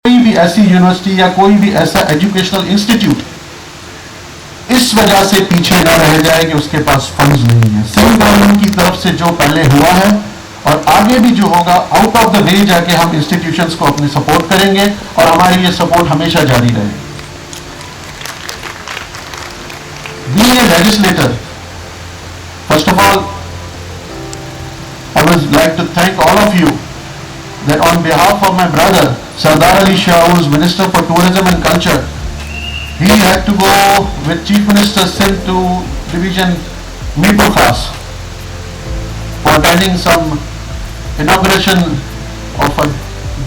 کوئی بھی ایسی یونیورسٹی یا کوئی بھی ایسا ایجوکیشنل انسٹیٹیوٹ اس وجہ سے پیچھے نہ رہ جائے کہ اس کے پاس فنڈز نہیں ہیں. سندھ گورنمنٹ کی طرف سے جو پہلے ہوا ہے اور آگے بھی جو ہوگا, آؤٹ آف دا وے جا کے ہم انسٹیٹیوشنز کو اپنے سپورٹ کریں گے اور ہماری یہ سپورٹ ہمیشہ جاری رہے. Being a legislator, first of all, I would like to thank all of you that on behalf of my brother Sardar Ali Shah, who is Minister for Tourism and Culture, he had to go with Chief Minister Sindh to Division Mirpur Khas for attending some inauguration of a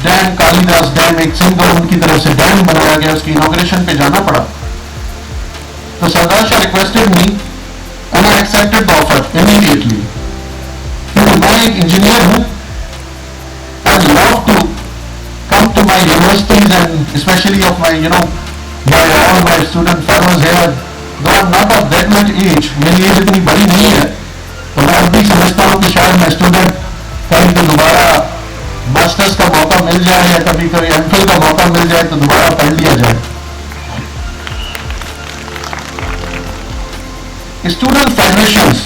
dam, Kalidas Dam. ایک Sindh government کی طرف سے dam بنایا گیا, اس کی inauguration پہ جانا پڑا. تو سردار شاہ requested me and I accepted the offer immediately. کیونکہ میں ایک انجینئر ہوں. I love to come to my universities and especially of my, all my student fellows here. Though I'm not of that much age, میری age اتنی بڑی نہیں ہے, تو میں اب بھی سمجھتا ہوں کہ شاید میں اسٹوڈنٹ کہیں تو دوبارہ ماسٹرز کا موقع مل جائے یا کبھی ایم فل کا موقع مل جائے تو دوبارہ پڑھ لیا جائے. اسٹوڈنٹ فیڈریشنز,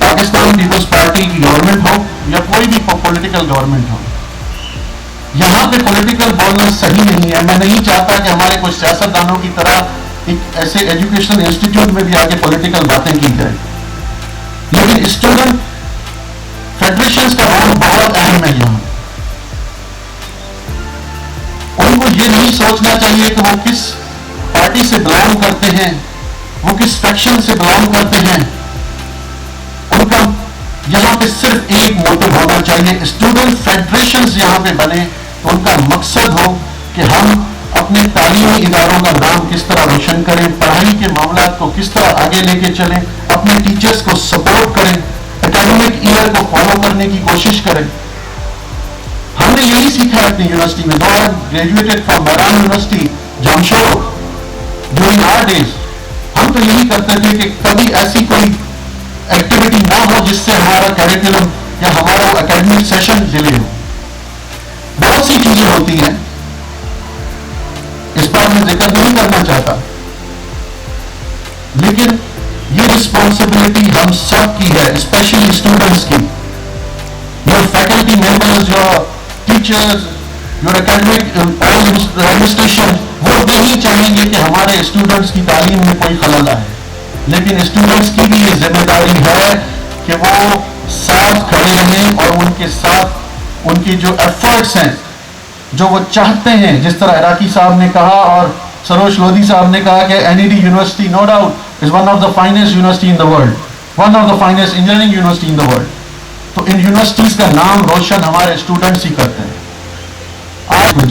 پاکستان پیپلز پارٹی کی گورنمنٹ ہو یا کوئی بھی پولیٹیکل گورنمنٹ ہو, یہاں پہ پولیٹیکل بولنا صحیح نہیں ہے. میں نہیں چاہتا کہ ہمارے کچھ سیاستدانوں کی طرح ایک ایسے ایجوکیشنل انسٹیٹیوٹ میں بھی آگے پولیٹیکل باتیں کی جائے. لیکن اسٹوڈنٹ فیڈریشنز کا رول بہت اہم ہے. یہاں ان کو یہ نہیں سوچنا چاہیے کہ وہ کس پارٹی سے بلانگ کرتے ہیں, وہ کس فیکشن سے بلانگ کرتے ہیں. ان کا یہاں پہ صرف ایک موٹو ہونا چاہیے. اسٹوڈنٹ فیڈریشنز یہاں پہ بنے تو ان کا مقصد ہو کہ ہم اپنے تعلیمی اداروں کا نام کس طرح روشن کریں, پڑھائی کے معاملات کو کس طرح آگے لے کے چلیں, اپنے ٹیچرز کو سپورٹ کریں, اکیڈمک ایئر کو فالو کرنے کی کوشش کریں. ہم نے یہی سیکھا ہے اپنی یونیورسٹی میں. دو graduated from Mehran university Jamshoro during our days. ہم تو یہی کرتے تھے کہ کبھی ایسی کوئی ایکٹیویٹی نہ ہو جس سے ہمارا کیریکولم یا ہمارا اکیڈمک سیشن ڈیلے ہو. بہت سی چیزیں ہوتی ہیں, اس پر میں ذکر نہیں کرنا چاہتا, لیکن یہ رسپانسبلٹی ہم سب کی ہے, اسپیشلی اسٹوڈنٹس کی. Your faculty members, your teachers, your academic administration, وہ نہیں چاہیں گے کہ ہمارے اسٹوڈنٹس کی تعلیم میں کوئی خلل آئے. لیکن اسٹوڈنٹس کی بھی یہ ذمہ داری ہے کہ وہ ساتھ کھڑے رہیں اور ان کے ساتھ ان کی جو ایفرٹس ہیں, جو وہ چاہتے ہیں, جس طرح عراقی صاحب نے کہا اور سروش لودھی صاحب نے کہا کہ N E D university no doubt is one of the finest university in the world, one of the finest engineering university in the world. تو ان یونیورسٹیز کا نام روشن ہمارے اسٹوڈنٹس ہی کرتے ہیں. آج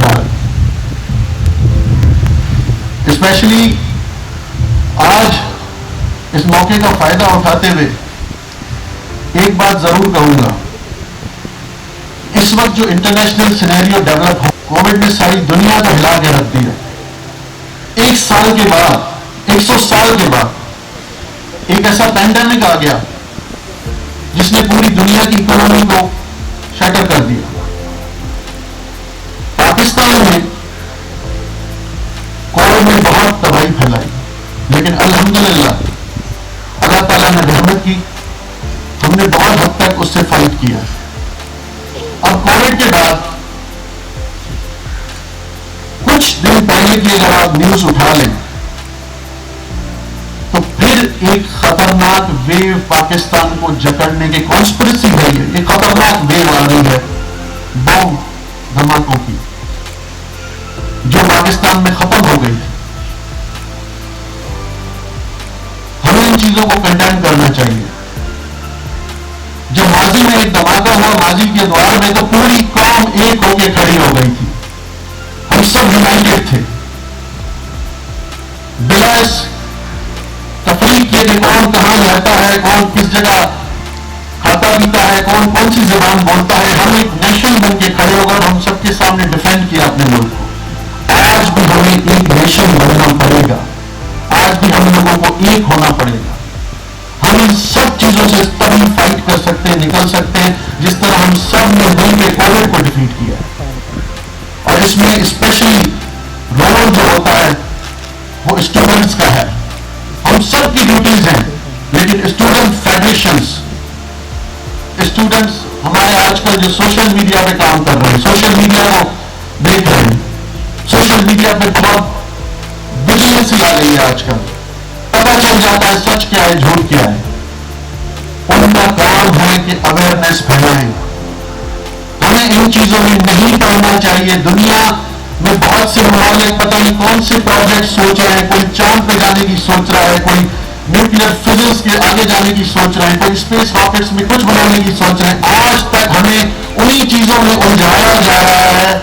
اسپیشلی آج اس موقع کا فائدہ اٹھاتے ہوئے ایک بات ضرور کہوں گا. اس وقت جو انٹرنیشنل سینیریو ڈیولپ ہو, کووڈ نے ساری دنیا کو ہلا کے رکھ دیا. 1 سال کے بعد, 100 سال کے بعد ایک ایسا پینڈیمک آ گیا جس نے پوری دنیا کی اکانومی کو شٹر کر دیا. پاکستان میں کووڈ نے بہت تباہی پھیلائی, لیکن الحمدللہ اللہ تعالیٰ نے رحمت کی, ہم نے بہت حد تک اس سے فائٹ کیا. اب کووڈ کے بعد کچھ دن پہلے کی اگر آپ نیوز اٹھا لیں تو پھر ایک خطرناک ویو پاکستان کو جکڑنے کی کانسپریسی ہے. یہ خطرناک ویو آ رہی ہے بم دھماکوں کی, جو پاکستان میں ختم ہو گئی تھی. ہمیں ان چیزوں کو کنڈیم کرنا چاہیے. جب ماضی میں ایک دھماکہ ہوا ماضی کے دوار میں, تو پوری قوم ایک ہو کے کھڑی ہو گئی تھی. ہم سب یونائٹڈ تھے, بلا تفریق کیے کہ کون کہاں رہتا ہے, کون کس جگہ کھاتا پیتا ہے, کون سی زبان بولتا ہے. ہم ایک نیشن بن کے کھڑے ہو گئے, ہم سب کے سامنے ڈیفینڈ کیا اپنے ملک کو. آج بھی ہمیں ایک نیشن بننا پڑے گا, آج بھی ہم لوگوں کو ایک ہونا پڑے گا. ہم ان سب چیزوں سے تبھی فائٹ کر سکتے ہیں, نکل سکتے ہیں, جس طرح ہم سب نے مل کے کووڈ کو ڈیفیٹ کیا. اس میں اسپیشلی رول جو ہوتا ہے وہ اسٹوڈنٹس کا ہے. ہم سب کی ڈیوٹیز ہیں, لیکن اسٹوڈنٹ فیڈریشنز, اسٹوڈنٹس ہمارے آج کل جو سوشل میڈیا پہ کام کر رہے ہیں, سوشل میڈیا کو دیکھ رہے ہیں, سوشل میڈیا پہ بہت ویجیلنسی آ گئی ہے آج کل, پتہ چل جاتا ہے سچ کیا ہے جھوٹ کیا ہے. ان کا کام ہے کہ اویئرنیس پھیلائیں. ہمیں ان چیزوں میں نہیں پڑنا چاہیے. دنیا میں بہت سے ممالک پتہ نہیں کون سے پروجیکٹ سوچ رہے ہیں, کوئی چاند پہ جانے کی سوچ رہا ہے, کوئی نیوکلیر فزکس کے آگے جانے کی سوچ رہے ہیں, کوئی اسپیس راکٹس میں کچھ بنانے کی سوچ رہے ہیں. آج تک ہمیں انہی چیزوں میں الجھایا جا رہا ہے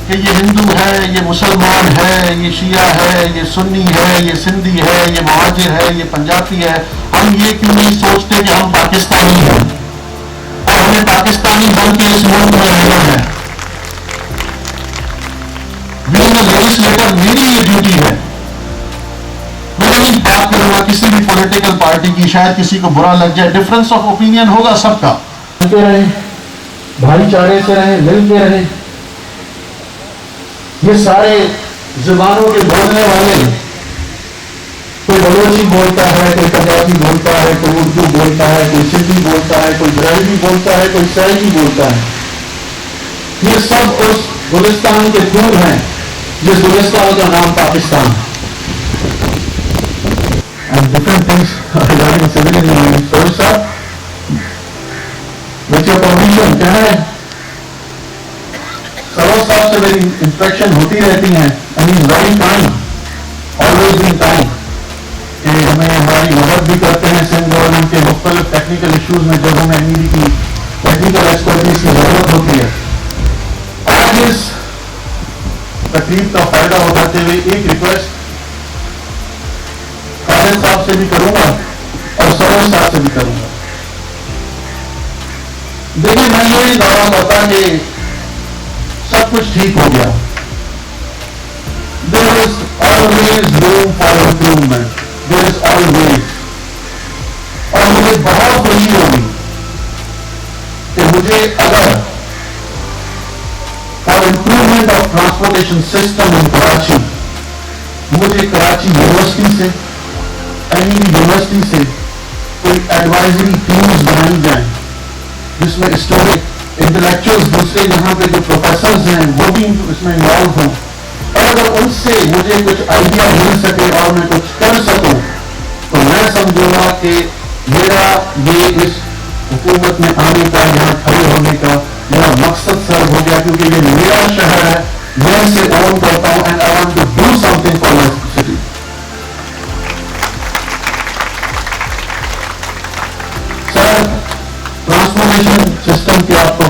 کہ یہ ہندو ہے, یہ مسلمان ہے, یہ شیعہ ہے, یہ سنی ہے, یہ سندھی ہے, یہ مہاجر ہے, یہ پنجابی ہے. ہم یہ کیوں نہیں سوچتے کہ ہم پاکستانی ہیں اور ہمیں پاکستانی بن کے اس ملک میں رہنا ہے. بینگ اے لیجسلیٹر میری یہ ڈیوٹی ہے. میں نہیں بات کروں گا کسی بھی پولیٹیکل پارٹی کی, شاید کسی کو برا لگ جائے, ڈفرنس آف اوپینین ہوگا سب کا. ملتے رہیں, بھائی چارے سے رہیں, مل کے رہیں. یہ سارے زبانوں کے بولنے والے, کوئی بلوچی بولتا ہے, کوئی پنجابی بولتا ہے, کوئی اردو بولتا ہے, کوئی سندھی بولتا ہے, کوئی بریلوی بولتا ہے, کوئی سرائکی بولتا ہے. یہ سب اس گلستان کے پھول ہیں جس گلستان کا نام Pakistan. And different things regarding civil engineering. So sir, with your permission, can I? Service صاحب سے میری انسپیکشن ہوتی رہتی ہیں, and he is very kind, always been kind. کہ ہمیں ہماری مدد بھی کرتے ہیں سندھ گورنمنٹ کے مختلف ٹیکنیکل ایشوز میں جب ہمیں میری کی ٹیکنیکل ایکسپرٹیز کی ضرورت ہوتی ہے. آج اس تقریب کا فائدہ اٹھاتے ہوئے ایک ریکویسٹ خالد صاحب سے بھی کروں گا اور سروس صاحب سے بھی کروں گا. دیکھیں, میں یہ نہیں دعویٰ کرتا کہ سب کچھ ٹھیک ہو گیا. There is always room for improvement. There is always. اور مجھے بہت خوشی ہوگی کہ مجھے اگر for improvement of transportation system in Karachi, مجھے کراچی یونیورسٹی سے, یونیورسٹی سے کوئی ایڈوائزری ٹیمز بنائی جائیں جس میں اسٹوڈنٹ انٹلیکچوئلز دوسرے یہاں پہ جو پروفیسرز ہیں وہ بھی اس میں انوالو ہوں, اور اگر ان سے مجھے کچھ آئیڈیا مل سکے اور میں کچھ کر سکوں تو میں سمجھوں گا کہ میرا یہ اس حکومت میں آنے کا, یہاں کھڑے ہونے کا میرا مقصد سر ہو گیا, کیونکہ یہ میرا شہر ہے, میں اسے اون کرتا ہوں and I want to do something for my city. Sir, transportation system کی آپ کو